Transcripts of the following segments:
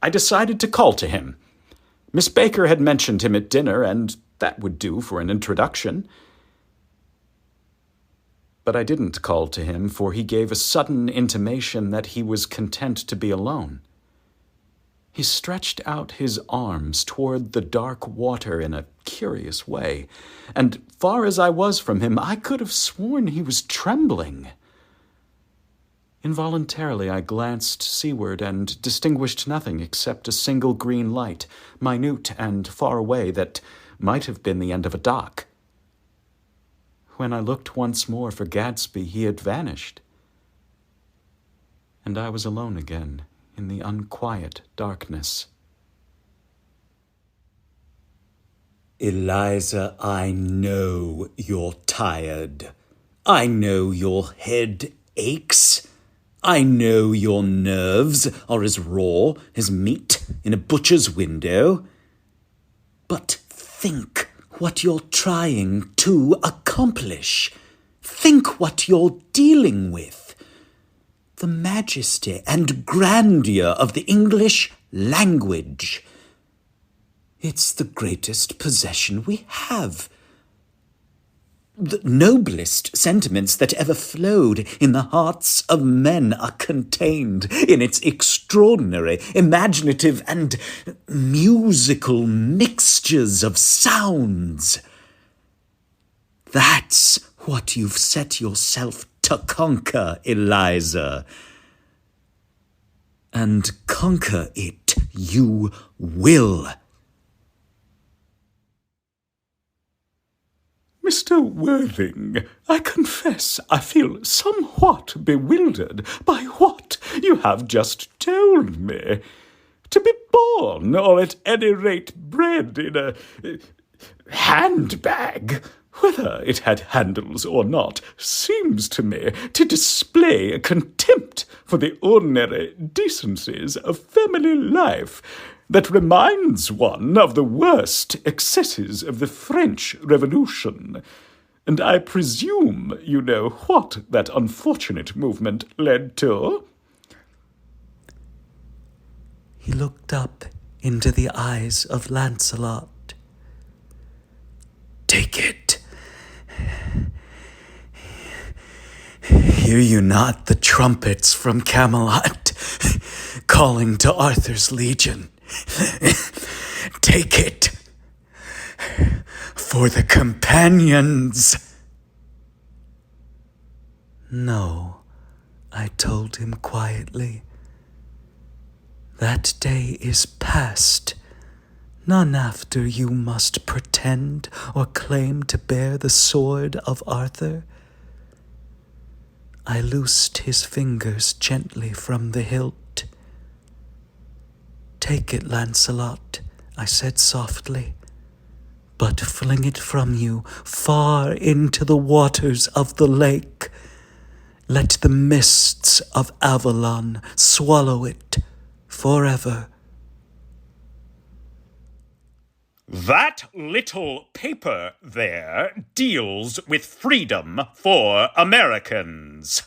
I decided to call to him. Miss Baker had mentioned him at dinner, and that would do for an introduction. But I didn't call to him, for he gave a sudden intimation that he was content to be alone. He stretched out his arms toward the dark water in a curious way, and far as I was from him, I could have sworn he was trembling. Involuntarily, I glanced seaward and distinguished nothing except a single green light, minute and far away, that might have been the end of a dock. When I looked once more for Gatsby, he had vanished, and I was alone again in the unquiet darkness. Eliza, I know you're tired. I know your head aches. I know your nerves are as raw as meat in a butcher's window. But think what you're trying to accomplish. Think what you're dealing with. The majesty and grandeur of the English language. It's the greatest possession we have. The noblest sentiments that ever flowed in the hearts of men are contained in its extraordinary, imaginative, and musical mixtures of sounds. That's what you've set yourself to conquer, Eliza. And conquer it you will. Mr. Worthing, I confess I feel somewhat bewildered by what you have just told me. To be born, or at any rate bred, in a handbag, whether it had handles or not, seems to me to display a contempt for the ordinary decencies of family life that reminds one of the worst excesses of the French Revolution. And I presume you know what that unfortunate movement led to? He looked up into the eyes of Lancelot. Take it. Hear you not the trumpets from Camelot calling to Arthur's legion? Take it for the companions. No, I told him quietly. That day is past. None after you must pretend or claim to bear the sword of Arthur. I loosed his fingers gently from the hilt. Take it, Lancelot, I said softly, but fling it from you far into the waters of the lake. Let the mists of Avalon swallow it forever. That little paper there deals with freedom for Americans.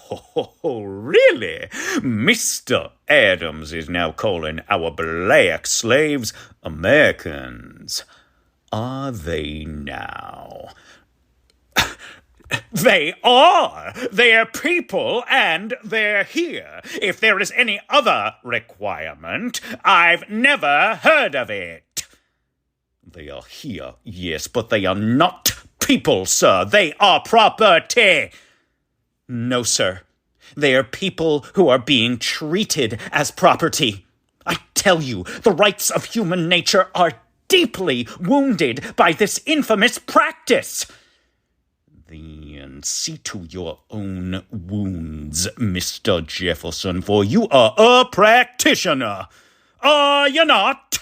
Oh, really? Mr. Adams is now calling our black slaves Americans. Are they now? They are! They're people, and they're here. If there is any other requirement, I've never heard of it. They are here, yes, but they are not people, sir. They are property. No, sir. They are people who are being treated as property. I tell you, the rights of human nature are deeply wounded by this infamous practice. Then see to your own wounds, Mr. Jefferson, for you are a practitioner. Are you not?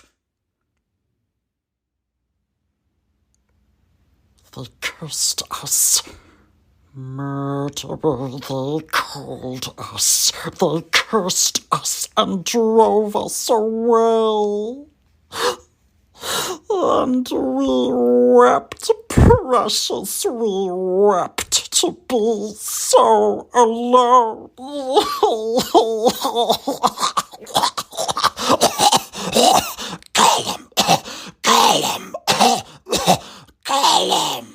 They cursed us. Murderer, they called us. They cursed us and drove us away. And we wept, precious, we wept to be so alone. villain.